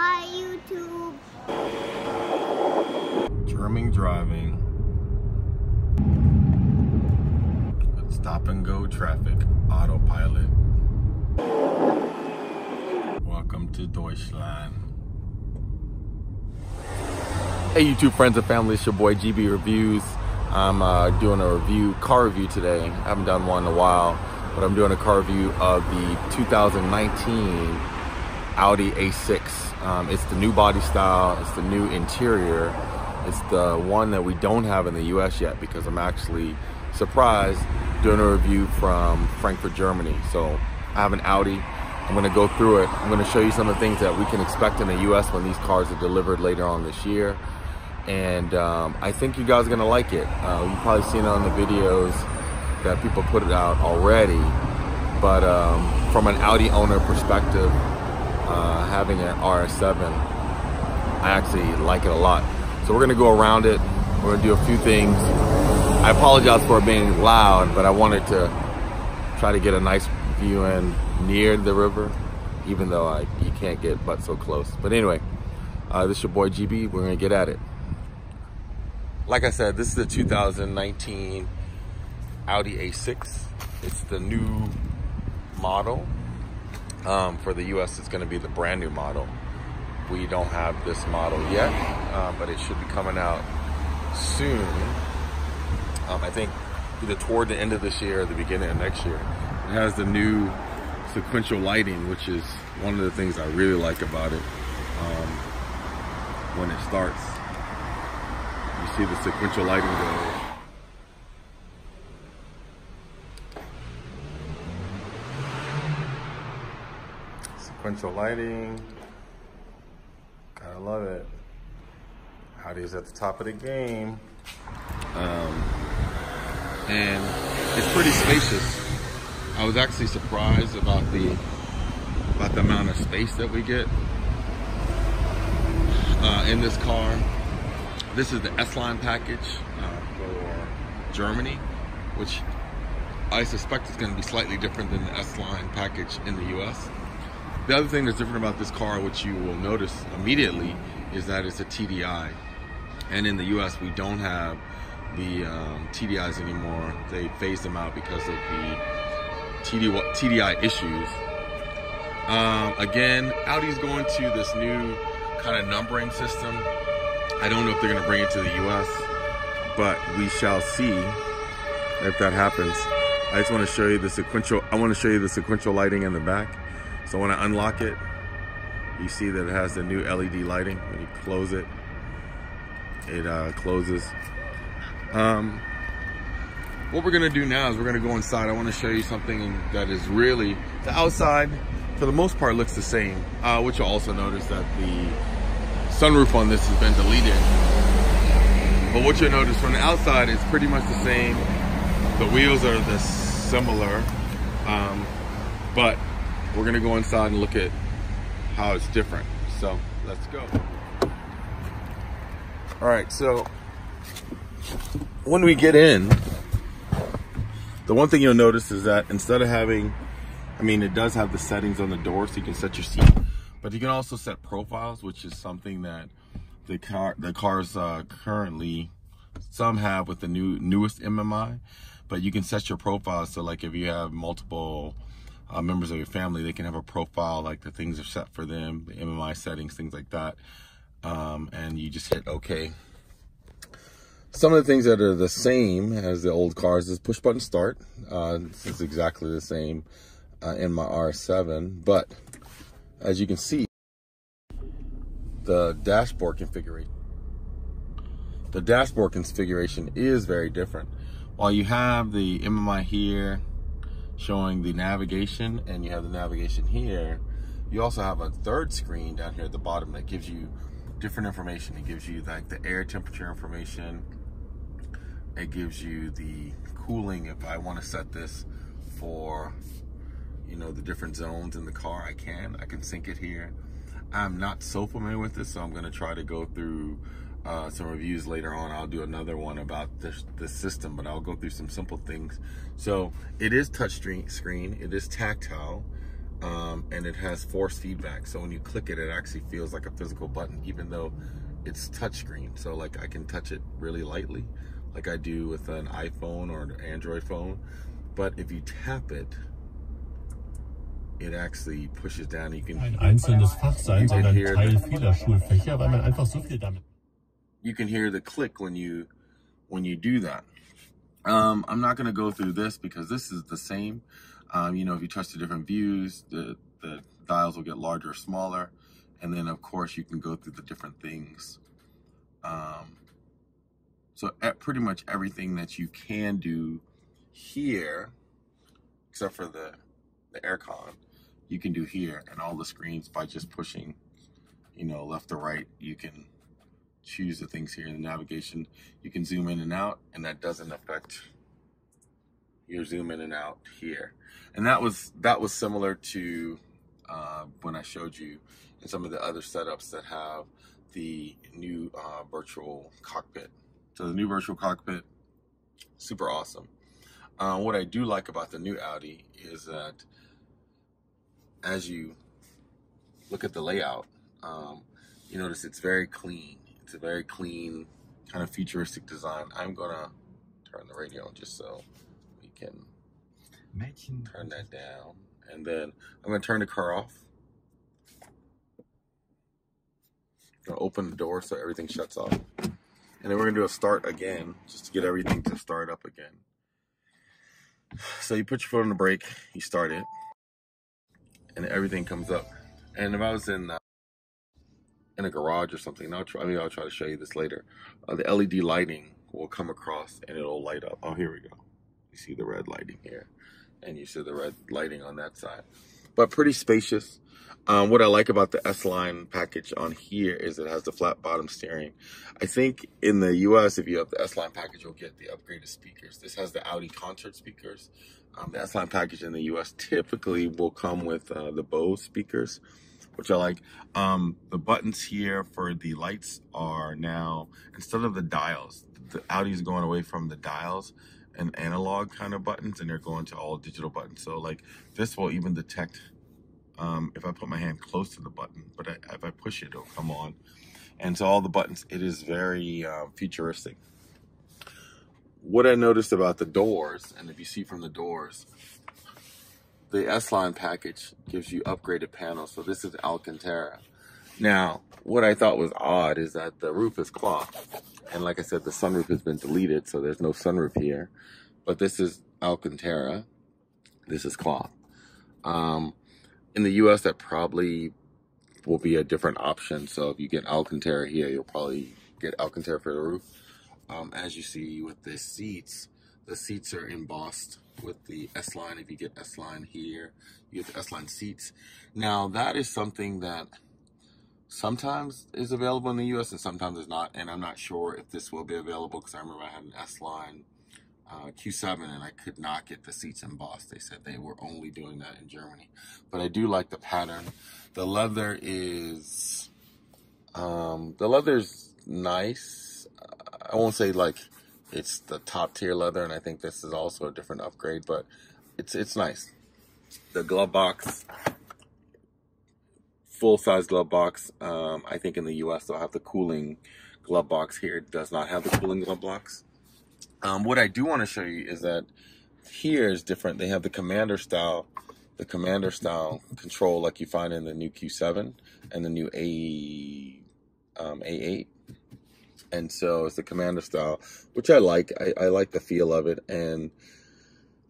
Hi, YouTube. German driving. Stop and go traffic. Autopilot. Welcome to Deutschland. Hey YouTube friends and family, it's your boy GB Reviews. I'm doing a car review today. I haven't done one in a while, but I'm doing a car review of the 2019 Audi A6. It's the new body style, it's the new interior. It's the one that we don't have in the US yet because I'm actually surprised doing a review from Frankfurt, Germany. So I have an Audi. I'm gonna go through it. I'm gonna show you some of the things that we can expect in the US when these cars are delivered later on this year. And I think you guys are gonna like it. You've probably seen it on the videos that people put it out already. But from an Audi owner perspective, having an RS7, I actually like it a lot. So we're gonna go around it. We're gonna do a few things. I apologize for it being loud, but I wanted to try to get a nice view in near the river, even though you can't get but so close. But anyway, this is your boy GB. We're gonna get at it. Like I said, this is the 2019 Audi A6. It's the new model. For the US, it's gonna be the brand new model. We don't have this model yet, but it should be coming out soon. I think either toward the end of this year or the beginning of next year. It has the new sequential lighting, which is one of the things I really like about it. When it starts, you see the sequential lighting go. Sequential lighting, gotta love it. Audi's at the top of the game. And it's pretty spacious. I was actually surprised about the amount of space that we get in this car. This is the S-Line package for Germany, which I suspect is going to be slightly different than the S-Line package in the US. The other thing that's different about this car, which you will notice immediately, is that it's a TDI. And in the US, we don't have the TDIs anymore. They phased them out because of the TDI issues. Again, Audi's going to this new kind of numbering system. I don't know if they're going to bring it to the US, but we shall see if that happens. I just want to show you the sequential. I want to show you the sequential lighting in the back. So when I unlock it, you see that it has the new LED lighting. When you close it, it closes. What we're gonna do now is we're gonna go inside. I want to show you something that is really, the outside for the most part looks the same, which you'll also notice that the sunroof on this has been deleted. But what you'll notice from the outside is pretty much the same. The wheels are similar, but we're gonna go inside and look at how it's different. So let's go. All right, so when we get in, the one thing you'll notice is that instead of having, it does have the settings on the door so you can set your seat, but you can also set profiles, which is something that the cars currently, some have with the newest MMI, but you can set your profile. So like if you have multiple members of your family, they can have a profile, like the things are set for them, the MMI settings, things like that. And you just hit OK. Some of the things that are the same as the old cars is push button start. This is exactly the same in my R7, but as you can see, the dashboard configuration is very different. While you have the MMI here showing the navigation and you have the navigation here, you also have a third screen down here at the bottom that gives you different information. It gives you like the air temperature information. It gives you the cooling. If I want to set this for, the different zones in the car, I can sync it here. I'm not so familiar with this, so I'm going to try to go through some reviews later on. I'll do another one about this system, but I'll go through some simple things. So it is touch screen, it is tactile. and it has force feedback. So when you click it, it actually feels like a physical button, even though it's touchscreen. So like I can touch it really lightly, like I do with an iPhone or an Android phone. But if you tap it, it actually pushes down. You can Ein einzelnes Fach sein, sondern Teil vieler Schulfächer, weil man einfach so viel damit. You can hear the click when you do that. I'm not going to go through this because this is the same. You know, if you touch the different views, the dials will get larger or smaller. And then, of course, you can go through the different things. So pretty much everything that you can do here, except for the aircon, you can do here. And all the screens by just pushing, you know, left to right. You can choose the things here in the navigation. You can zoom in and out, and that doesn't affect your zoom in and out here. And that was similar to when I showed you in some of the other setups that have the new virtual cockpit. So the new virtual cockpit, super awesome. What I do like about the new Audi is that as you look at the layout, you notice it's very clean. It's a very clean, kind of futuristic design. I'm gonna turn the radio on just so we can turn that down. And then I'm gonna turn the car off. I'm gonna open the door so everything shuts off. And then we're gonna do a start again, just to get everything to start up again. So you put your foot on the brake, you start it, and everything comes up. And if I was in a garage or something, maybe I'll try to show you this later. The LED lighting will come across and it'll light up. Oh, here we go. You see the red lighting here, and you see the red lighting on that side. But pretty spacious. What I like about the S-Line package on here is it has the flat bottom steering. I think in the US, if you have the S-Line package, you'll get the upgraded speakers. This has the Audi concert speakers. The S-Line package in the US typically will come with the Bose speakers, which I like. The buttons here for the lights are now, instead of the dials, the Audi's going away from the dials and analog kind of buttons, and they're going to all digital buttons. So like this will even detect if I put my hand close to the button, but if I push it, it'll come on. And so all the buttons, it is very futuristic. What I noticed about the doors, and if you see from the doors, the S-Line package gives you upgraded panels. So this is Alcantara. Now, what I thought was odd is that the roof is cloth. And like I said, the sunroof has been deleted, so there's no sunroof here. But this is Alcantara. This is cloth. In the US, that probably will be a different option. So if you get Alcantara here, you'll probably get Alcantara for the roof. As you see with the seats are embossed with the S-Line. If you get S-Line here, you get the S-Line seats. Now, that is something that sometimes is available in the US and sometimes is not. And I'm not sure if this will be available because I remember I had an S-Line Q7 and I could not get the seats embossed. They said they were only doing that in Germany. But I do like the pattern. The leather is nice. I won't say like it's the top tier leather, and I think this is also a different upgrade, but it's nice. The glove box, full size glove box. I think in the US they'll have the cooling glove box. Here it does not have the cooling glove box. What I do want to show you is that here is different. They have the commander style control like you find in the new Q7 and the new A8. And so it's the commander style, which I like. I like the feel of it, and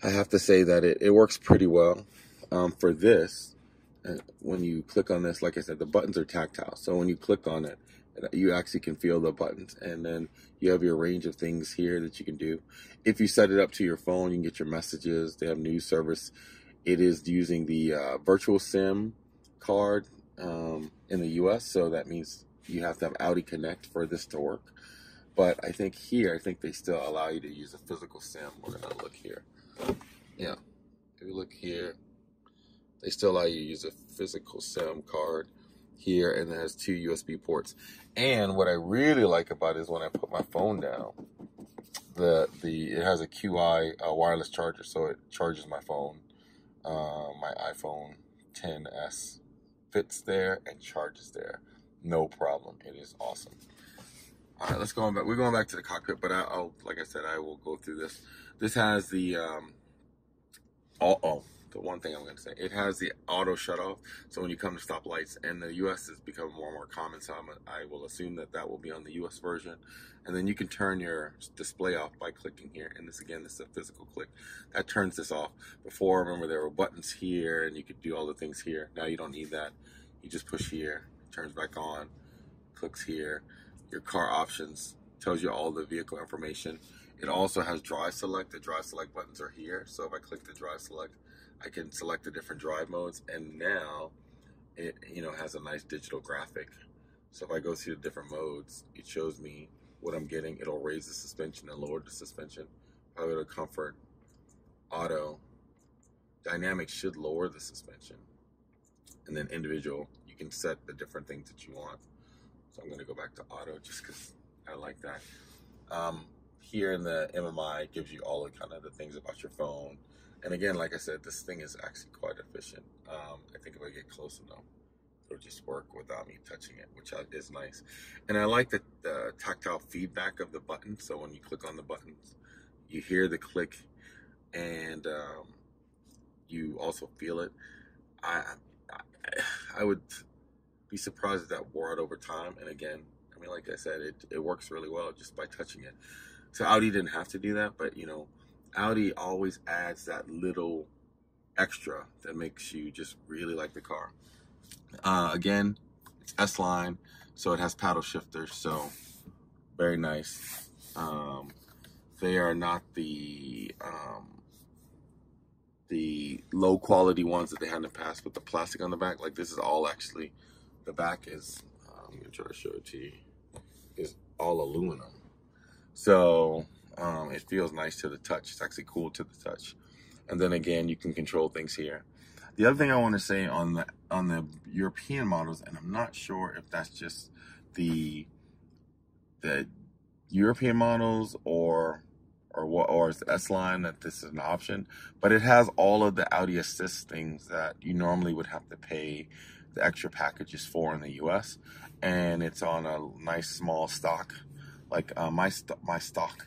I have to say that it works pretty well. For this, when you click on this, like I said, the buttons are tactile. So when you click on it, you actually can feel the buttons, and then you have your range of things here that you can do. If you set it up to your phone, you can get your messages. They have news service. It is using the virtual SIM card in the US, so that means you have to have Audi Connect for this to work. But I think they still allow you to use a physical SIM. We're gonna look here. Yeah, if you look here, they still allow you to use a physical SIM card here, and it has 2 USB ports. And what I really like about it is when I put my phone down, it has a QI wireless charger, so it charges my phone, my iPhone A10 S fits there and charges there. No problem. It is awesome. All right, let's go back. We're going back to the cockpit, but I'll like I said, I will go through this. This has the the one thing I'm going to say, it has the auto shut-off. So when you come to stoplights, and the US is becoming more and more common, so I will assume that that will be on the US version. And then you can turn your display off by clicking here. And this, again, this is a physical click. That turns this off. Before, remember, there were buttons here, and you could do all the things here. Now you don't need that. You just push here, it turns back on, clicks here. Your car options tells you all the vehicle information. It also has drive select. The drive select buttons are here. So if I click the drive select, I can select the different drive modes, and now it has a nice digital graphic. So if I go through the different modes, it shows me what I'm getting. It'll raise the suspension and lower the suspension. If I go to comfort, auto, dynamic should lower the suspension, and then individual, you can set the different things that you want. So I'm going to go back to auto just because I like that. Here in the MMI, it gives you all the kind of the things about your phone. And again, like I said, this thing is actually quite efficient. I think if I get close enough, it'll just work without me touching it, which is nice. And I like the tactile feedback of the button. So when you click on the buttons, you hear the click, and you also feel it. I would be surprised if that wore out over time. And again, I mean, like I said, it works really well just by touching it. So Audi didn't have to do that, but Audi always adds that little extra that makes you just really like the car. Again, it's S-Line, so it has paddle shifters, so very nice. They are not the low quality ones that they had in the past with the plastic on the back. Like, this is all actually, the back is, I'm gonna try to show it to you, is all aluminum. So it feels nice to the touch. It's actually cool to the touch. And then again, you can control things here. The other thing I want to say on the European models, and I'm not sure if that's just the European models or it's the S-Line that this is an option, but it has all of the Audi Assist things that you normally would have to pay the extra packages for in the US, and it's on a nice small stock. Like my stock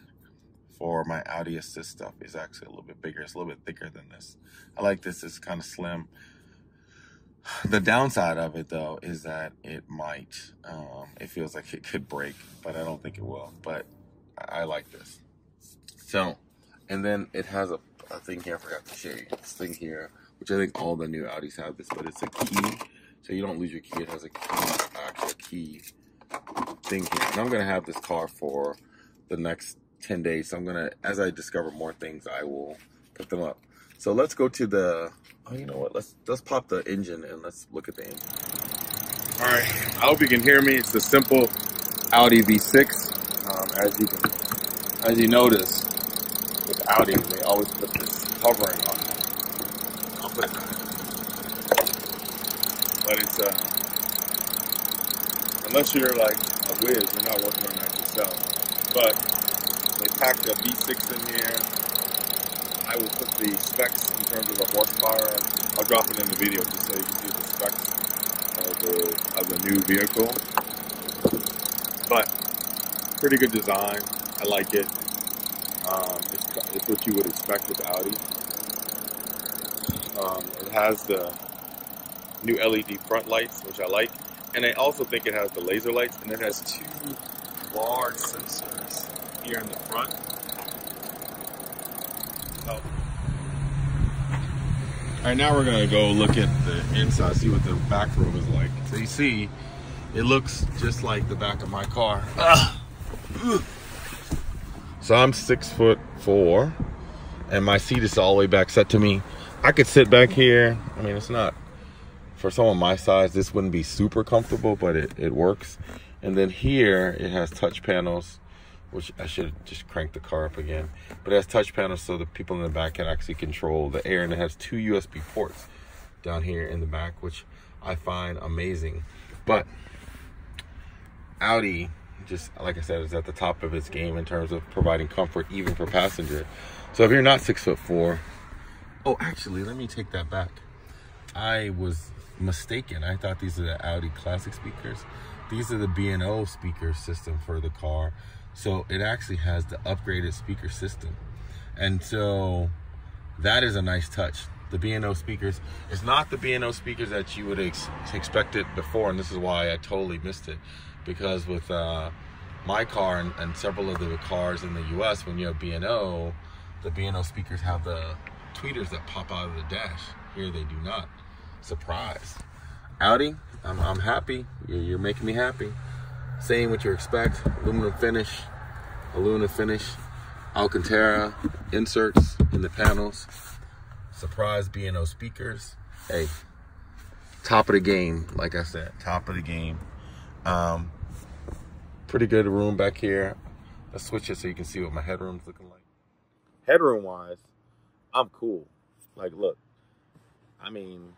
for my Audi Assist stuff is actually a little bit bigger. It's a little bit thicker than this. I like this. It's kind of slim. The downside of it, though, is that it might, it feels like it could break, but I don't think it will. But I like this. So, and then it has a thing here I forgot to show you. This thing here, which I think all the new Audis have this, but it's a key. So you don't lose your key. It has a key, actual key thing here. And I'm going to have this car for the next 10 days. So I'm going to, as I discover more things, I will put them up. So let's go to the, oh, you know what? Let's pop the engine and let's look at the engine. All right. I hope you can hear me. It's the simple Audi V6. As you notice, with Audi, they always put this covering on it. I'll put it on. But it's, unless you're like a whiz, you're not working on that yourself. But they packed a V6 in here. I will put the specs in terms of the horsepower. I'll drop it in the video just so you can see the specs of the new vehicle. But pretty good design. I like it. It's what you would expect with Audi. It has the new LED front lights, which I like. And I also think it has the laser lights, and it has two large sensors here in the front. Oh. All right, now we're gonna go look at the inside, see what the back room is like. So you see, it looks just like the back of my car. So I'm 6'4", and my seat is all the way back set to me. I could sit back here. I mean, it's not, for someone my size, this wouldn't be super comfortable, but it works. And then here, it has touch panels, which I should just crank the car up again. But it has touch panels so the people in the back can actually control the air. And it has 2 USB ports down here in the back, which I find amazing. But Audi, just like I said, is at the top of its game in terms of providing comfort, even for passenger. So if you're not 6'4", oh, actually, let me take that back. I was mistaken. I thought these are the Audi classic speakers. These are the B&O speaker system for the car. So it actually has the upgraded speaker system. And so that is a nice touch. The B&O speakers is not the B&O speakers that you would expect it before, and this is why I totally missed it. Because with my car and several of the cars in the US, when you have B&O, the B&O speakers have the tweeters that pop out of the dash. Here they do not. Surprise. Audi, I'm happy. You're making me happy. Same what you expect. Aluminum finish, Alcantara inserts in the panels. Surprise B&O speakers. Hey, top of the game, like I said, top of the game. Pretty good room back here. Let's switch it so you can see what my headroom's looking like. Headroom wise, I'm cool. Like, look, I mean,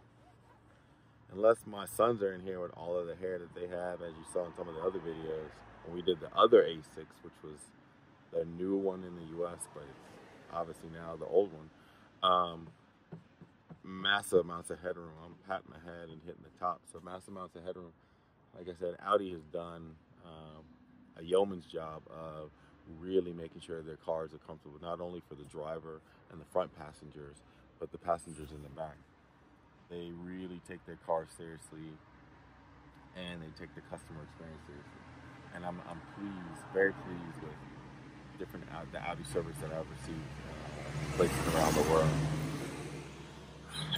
unless my sons are in here with all of the hair that they have, as you saw in some of the other videos, when we did the other A6, which was the new one in the US, but it's obviously now the old one. Massive amounts of headroom. I'm patting my head and hitting the top. So massive amounts of headroom. Like I said, Audi has done a yeoman's job of really making sure their cars are comfortable, not only for the driver and the front passengers, but the passengers in the back. They really take their cars seriously, and they take the customer experience seriously. And I'm pleased, very pleased with the Audi service that I've received places around the world.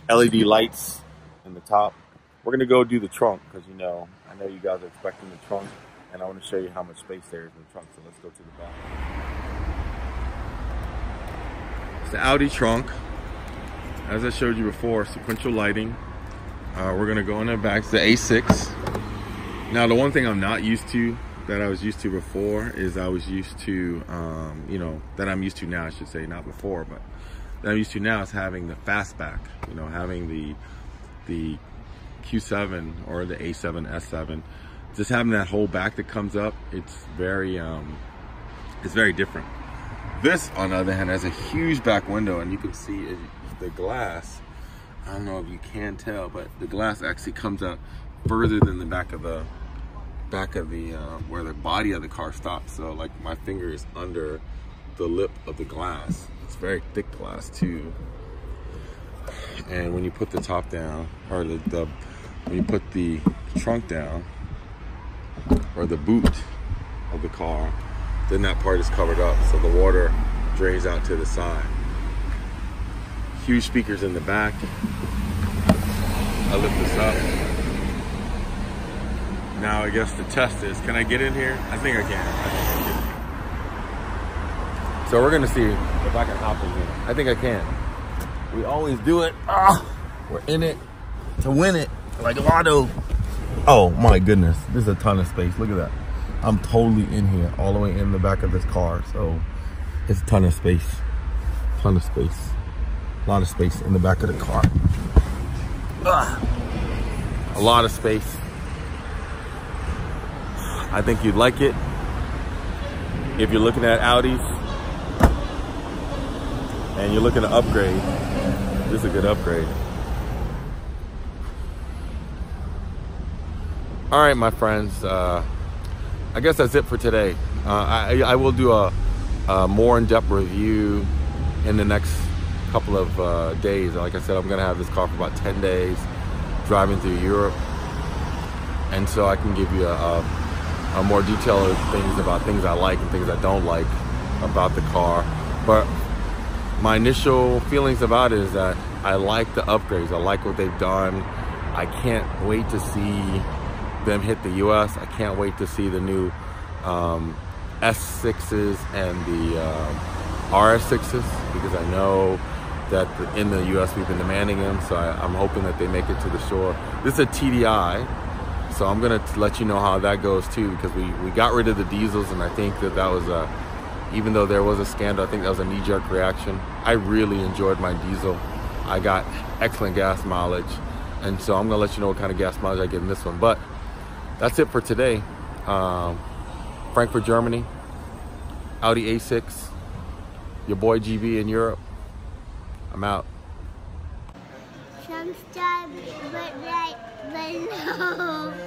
LED lights in the top. We're gonna go do the trunk because I know you guys are expecting the trunk, and I want to show you how much space there is in the trunk. So let's go to the back. It's the Audi trunk. As I showed you before, sequential lighting. We're gonna go in the back. It's the A6. Now, the one thing I'm not used to that I was used to before is I was used to, that I'm used to now, I should say, not before, but that I'm used to now is having the fastback, having the Q7 or the A7, S7, just having that whole back that comes up. It's very different. This, on the other hand, has a huge back window, and you can see the glass. I don't know if you can tell, but the glass actually comes out further than the back of the where the body of the car stops. So like my finger is under the lip of the glass. It's very thick glass too. And when you put the top down, or when you put the trunk down, or the boot of the car, then that part is covered up, so the water drains out to the side. Huge speakers in the back. I lift this up. Now I guess the test is, can I get in here? I think I can. So we're gonna see if I can hop in here. I think I can. We always do it. We're in it to win it, like Lotto. Oh my goodness, there's a ton of space. Look at that. I'm totally in here, all the way in the back of this car. So it's a ton of space. A lot of space in the back of the car. A lot of space. I think you'd like it. If you're looking at Audis and you're looking to upgrade, this is a good upgrade. All right, my friends. I guess that's it for today. I will do a more in-depth review in the next couple of days. Like I said, I'm gonna have this car for about 10 days, driving through Europe, and so I can give you a more detailed things about things I like and things I don't like about the car. But my initial feelings about it is that I like the upgrades. I like what they've done. I can't wait to see them hit the US. I can't wait to see the new S6s and the RS6s, because I know that in the US we've been demanding them, so I'm hoping that they make it to the shore. This is a TDI, so I'm gonna let you know how that goes too, because we got rid of the diesels, and I think that was even though there was a scandal, I think that was a knee-jerk reaction. I really enjoyed my diesel. I got excellent gas mileage, and so I'm gonna let you know what kind of gas mileage I get in this one. But that's it for today. Frankfurt, Germany, Audi A6, your boy GB in Europe. I'm out. start, but no.